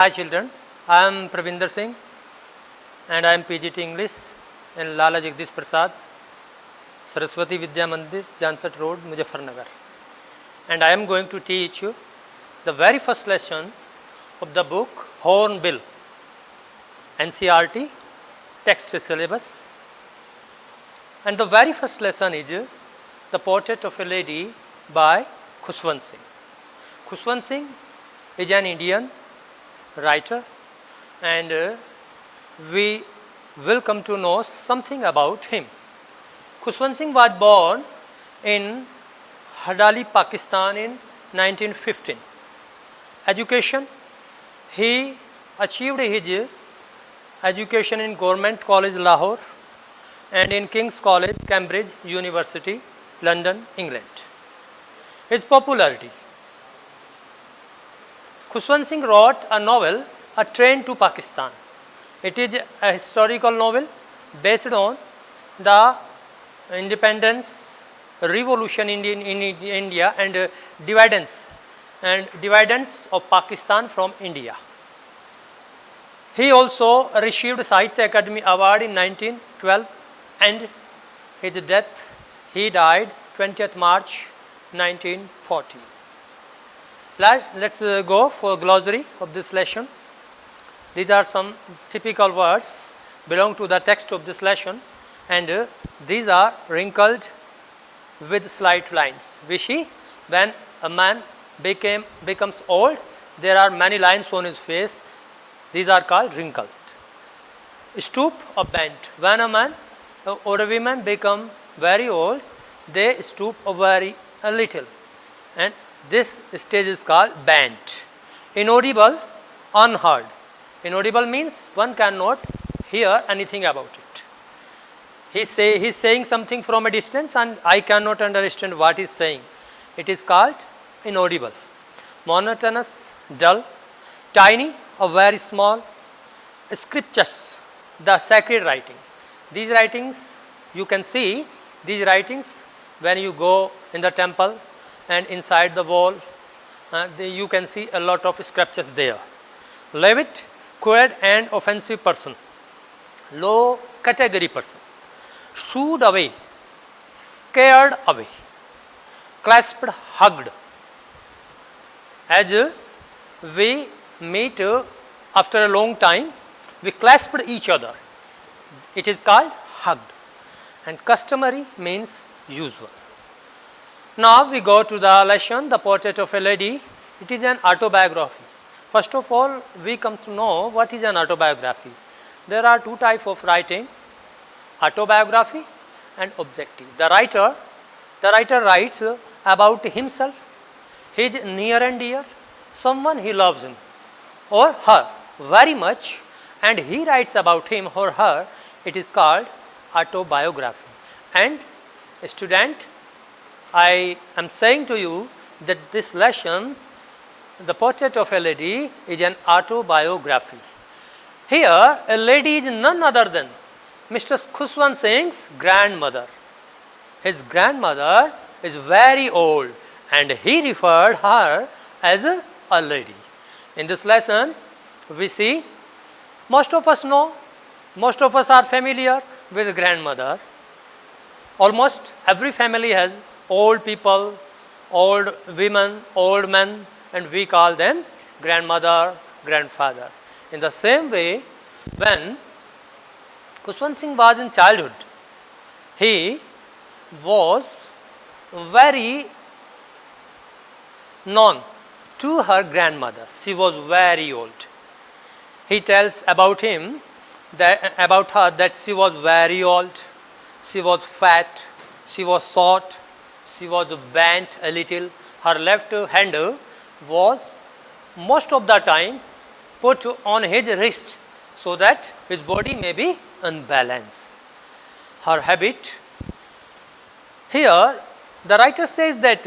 Hi children, I am Pravinder Singh and I am PGT English in Lala Jagdish Prasad, Saraswati Vidya Mandir, Jansat Road, Muzaffarnagar. And I am going to teach you the very first lesson of the book Hornbill, NCERT text syllabus. And the very first lesson is The Portrait of a Lady by Khushwant Singh. Khushwant Singh is an Indian writer, and we will come to know something about him. Khushwant Singh was born in Hadali, Pakistan in 1915. Education, he achieved his education in Government College Lahore and in King's College, Cambridge University, London, England. His popularity. Khushwant Singh wrote a novel, A Train to Pakistan. It is a historical novel based on the independence, revolution in India and dividends of Pakistan from India. He also received Sahitya Akademi Award in 1912 and his death, he died 20th March 1940. Let's go for glossary of this lesson. These are some typical words belong to the text of this lesson, and these are wrinkled with slight lines. We see when a man becomes old, there are many lines on his face. These are called wrinkled. Stoop or bent. When a man or a woman become very old, they stoop very a little, and this stage is called bent. Inaudible, unheard. Inaudible means one cannot hear anything about it. He is saying something from a distance and I cannot understand what he is saying. It is called inaudible. Monotonous, dull. Tiny or very small. Scriptures, the sacred writing. These writings, you can see these writings when you go in the temple and inside the wall, you can see a lot of scriptures there. Levitt, crude and offensive person. Low category person. Shooed away, scared away. Clasped, hugged. As we meet after a long time, we clasped each other. It is called hugged. And customary means usual. Now we go to the lesson, The Portrait of a Lady. It is an autobiography. First of all, we come to know what is an autobiography. There are two types of writing, autobiography and objective. The writer writes about himself, his near and dear, someone he loves him or her very much, and he writes about him or her. It is called autobiography. And student, I am saying to you that this lesson, The Portrait of a Lady, is an autobiography. Here, a lady is none other than Mr. Khushwant Singh's grandmother. His grandmother is very old and he referred her as a lady. In this lesson, we see most of us know, most of us are familiar with grandmother. Almost every family has old people, old women, old men, and we call them grandmother, grandfather. In the same way, when Khushwant Singh was in childhood, he was very known to her grandmother. She was very old. He tells about her that she was very old, she was fat, she was short, she was bent a little. Her left hand was most of the time put on his wrist so that his body may be unbalanced. Her habit. Here, the writer says that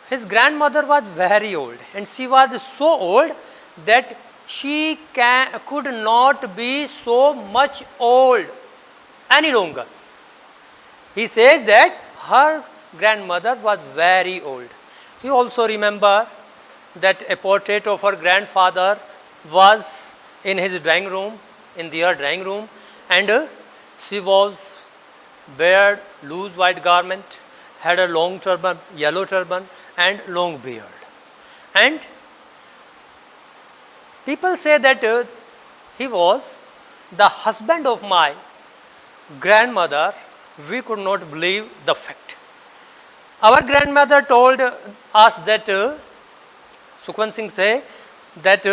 his grandmother was very old and she was so old that she could not be so much old any longer. He says that her grandmother was very old. You also remember that a portrait of her grandfather was in his drawing room, in their drawing room, and she was weared loose white garment, had a long turban, yellow turban, and long beard. And people say that he was the husband of my grandmother. We could not believe the fact. Our grandmother told us that, Sukhwant Singh say that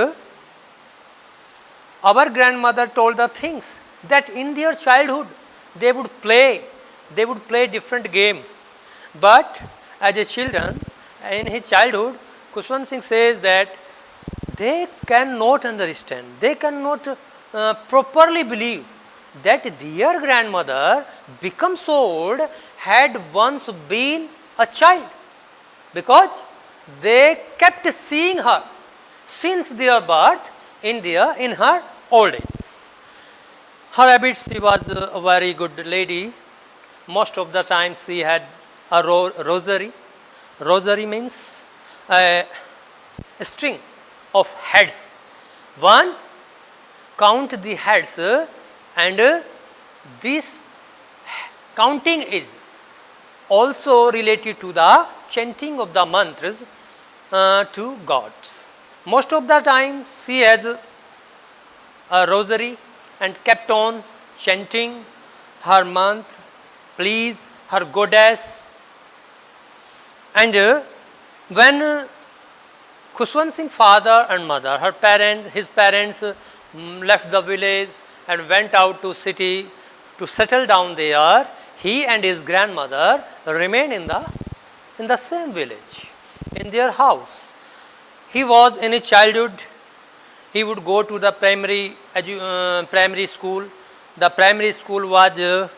our grandmother told the things that in their childhood they would play different game. But as a children, in his childhood, Khushwant Singh says that they cannot understand, they cannot properly believe that their grandmother become so old had once been a child, because they kept seeing her since their birth in her old age. Her habits, she was a very good lady. Most of the time she had a rosary. Rosary means a string of heads. One, count the heads, and this counting is also related to the chanting of the mantras to gods. Most of the time she has a rosary and kept on chanting her mantra, please her goddess. And when Khushwant Singh father and mother, his parents left the village and went out to city to settle down there, he and his grandmother remained in the same village, in their house. He was in his childhood, he would go to the primary school. The primary school was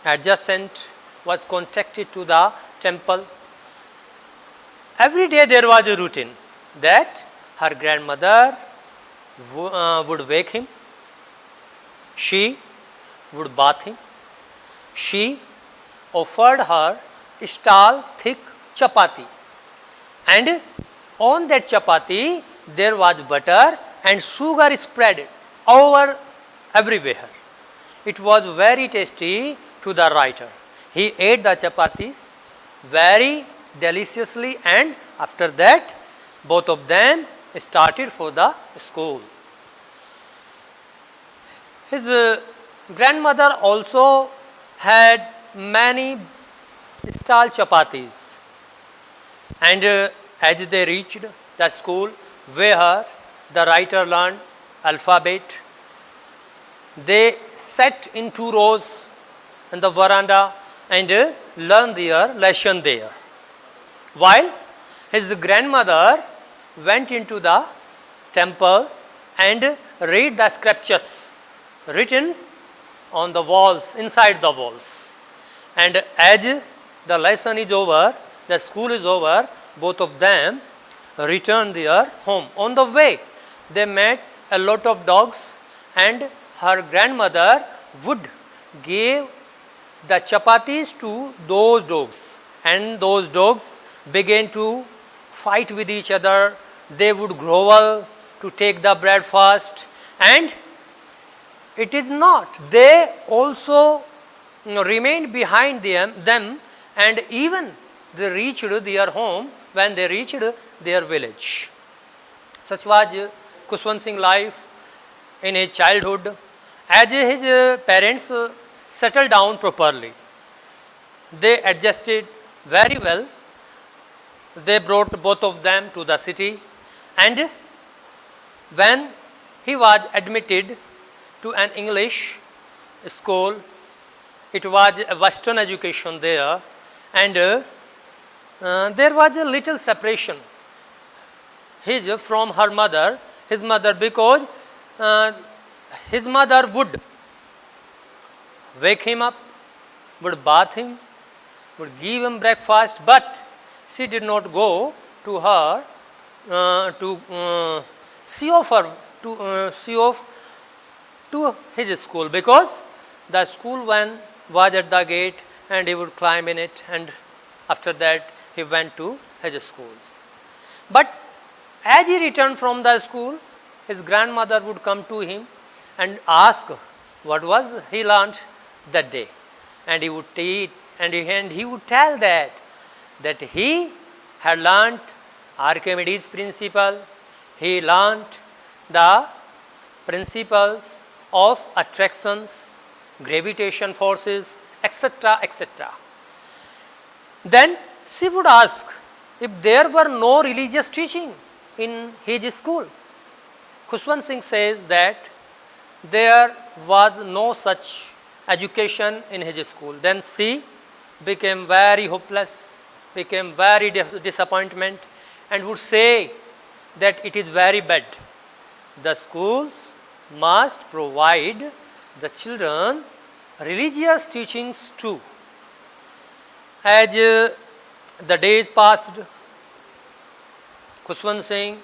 adjacent, was connected to the temple. Every day there was a routine that her grandmother would wake him, she would bath him, she offered her stall thick chapati, and on that chapati there was butter and sugar spread over everywhere. It was very tasty to the writer. He ate the chapatis very deliciously, and after that both of them started for the school. His grandmother also had many stall chapatis, and as they reached the school where the writer learned alphabet, they sat in 2 rows in the veranda and learned their lesson there, while his grandmother went into the temple and read the scriptures written on the walls, inside the walls. And as the lesson is over, the school is over, both of them returned their home. On the way, they met a lot of dogs, and her grandmother would give the chapatis to those dogs, and those dogs began to fight with each other. They would grovel to take the breakfast, and it is not, they also remained behind them, and even they reached their home when they reached their village. Such was Khushwant Singh's life in his childhood. As his parents settled down properly, they adjusted very well. They brought both of them to the city, and when he was admitted to an English school, it was a Western education there, and there was a little separation from his mother, because his mother would wake him up, would bath him, would give him breakfast, but she did not go to her to see off to his school, because the school van was at the gate and he would climb in it, and after that he went to his school. But as he returned from the school, his grandmother would come to him and ask what was he learnt that day. And he would he would tell that he had learnt Archimedes' principle, he learnt the principles of attractions, gravitation forces, etc., etc. Then she would ask if there were no religious teaching in his school. Khushwant Singh says that there was no such education in his school. Then she became very hopeless, became very disappointment, and would say that it is very bad. The schools must provide the children religious teachings too. As the days passed, Khushwant Singh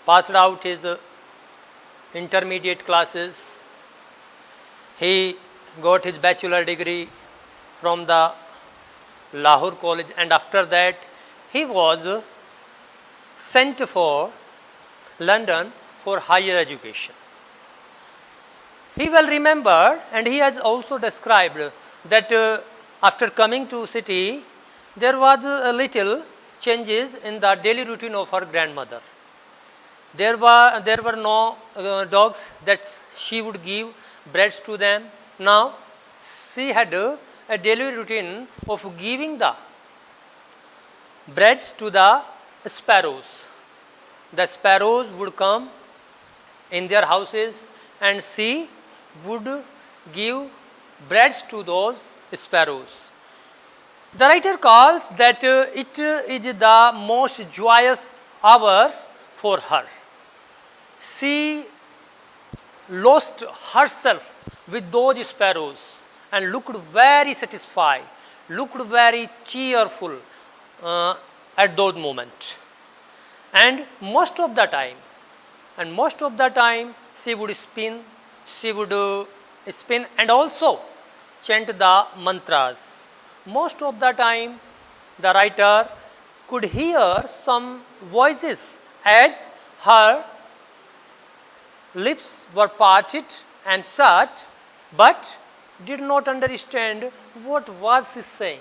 passed out his intermediate classes. He got his bachelor degree from the Lahore College, and after that he was sent for London for higher education. He well remembered, and he has also described that after coming to city, there was a little changes in the daily routine of her grandmother. There were no dogs that she would give breads to them. Now she had a daily routine of giving the breads to the sparrows. The sparrows would come in their houses and she would give breads to those sparrows. The writer calls that it is the most joyous hours for her. She lost herself with those sparrows and looked very satisfied, looked very cheerful at those moments. And most of the time she would spin and also chant the mantras. Most of the time the writer could hear some voices as her lips were parted and shut, but did not understand what was he saying.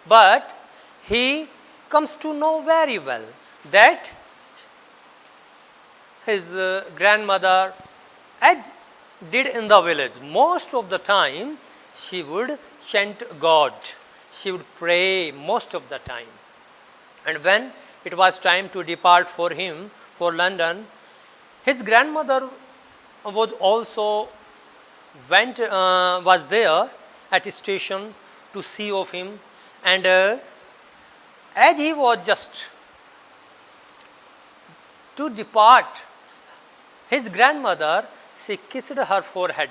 But he comes to know very well that his grandmother, as did in the village, most of the time she would chant God, she would pray most of the time. And when it was time to depart for him for London, his grandmother was also was there at the station to see of him, and as he was just to depart, his grandmother, she kissed her forehead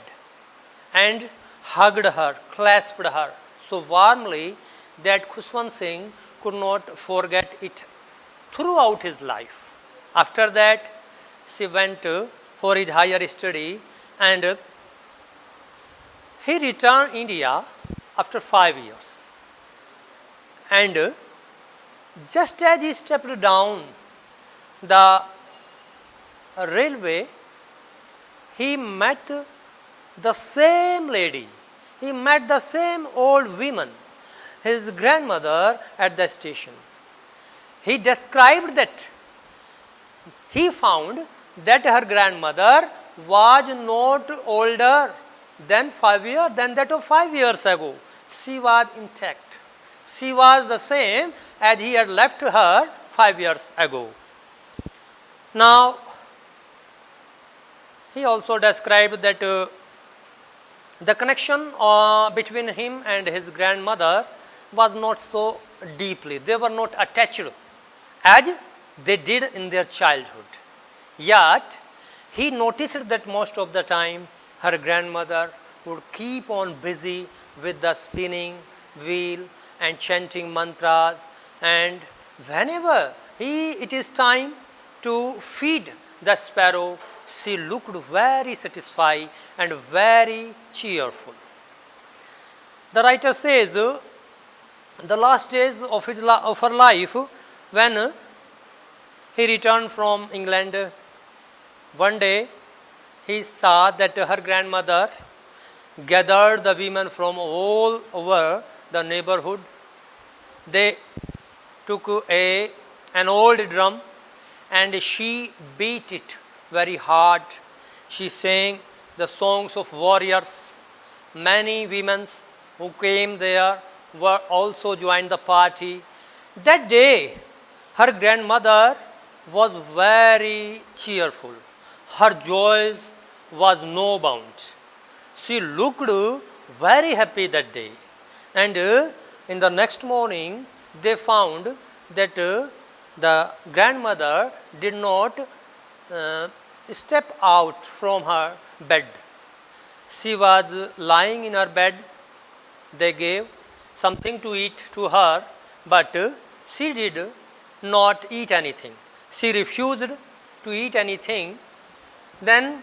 and hugged her, clasped her so warmly that Khushwant Singh could not forget it throughout his life. After that, she went for his higher study, and he returned India after 5 years. And just as he stepped down the railway, he met the same lady, he met the same old woman, his grandmother, at the station. He described that he found that her grandmother was not older than that of 5 years ago. She was intact. She was the same as he had left her 5 years ago. Now, he also described that the connection between him and his grandmother was not so deeply. They were not attached as they did in their childhood. Yet, he noticed that most of the time her grandmother would keep on busy with the spinning wheel and chanting mantras, and whenever it is time to feed the sparrow, she looked very satisfied and very cheerful. The writer says the last days of her life, when he returned from England. One day he saw that her grandmother gathered the women from all over the neighborhood. They took an old drum and she beat it very hard. She sang the songs of warriors. Many women who came there were also joined the party. That day, her grandmother was very cheerful. Her joy was no bound. She looked very happy that day. And in the next morning, they found that the grandmother did not step out from her bed. She was lying in her bed. They gave something to eat to her, but she did not eat anything. She refused to eat anything. Then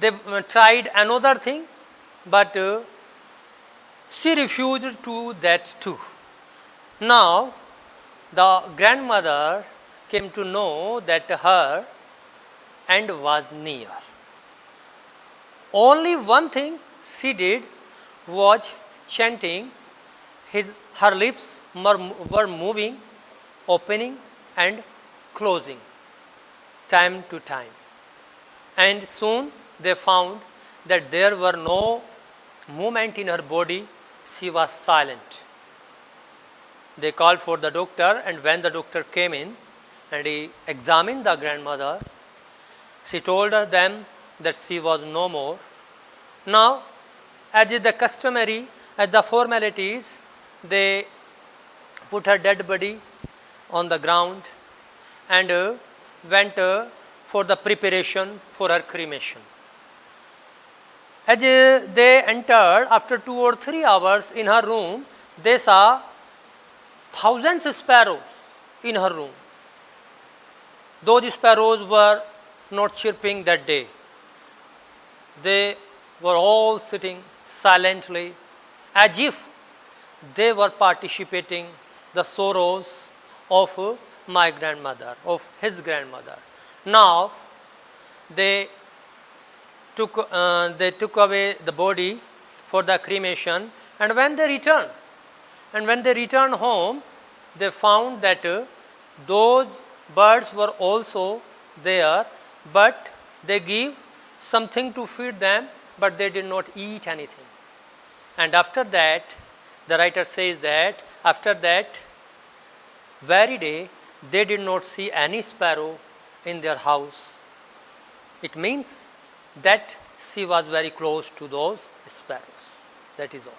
they tried another thing, but she refused to that too. Now the grandmother came to know that her end was near. Only one thing she did was chanting. Her lips were moving, opening and closing time to time. And soon they found that there were no movement in her body. She was silent. They called for the doctor, and when the doctor came in and he examined the grandmother, she told them that she was no more. Now, as is the customary, as the formalities, they put her dead body on the ground and went for the preparation for her cremation. As they entered, after 2 or 3 hours in her room, they saw thousands of sparrows in her room. Those sparrows were not chirping that day. They were all sitting silently as if they were participating the sorrows of my grandmother, of his grandmother. Now they took away the body for the cremation, and when they returned home, they found that those birds were also there, but they gave something to feed them, but they did not eat anything. And after that, the writer says that after that very day, they did not see any sparrow in their house. It means that she was very close to those sparrows. That is all.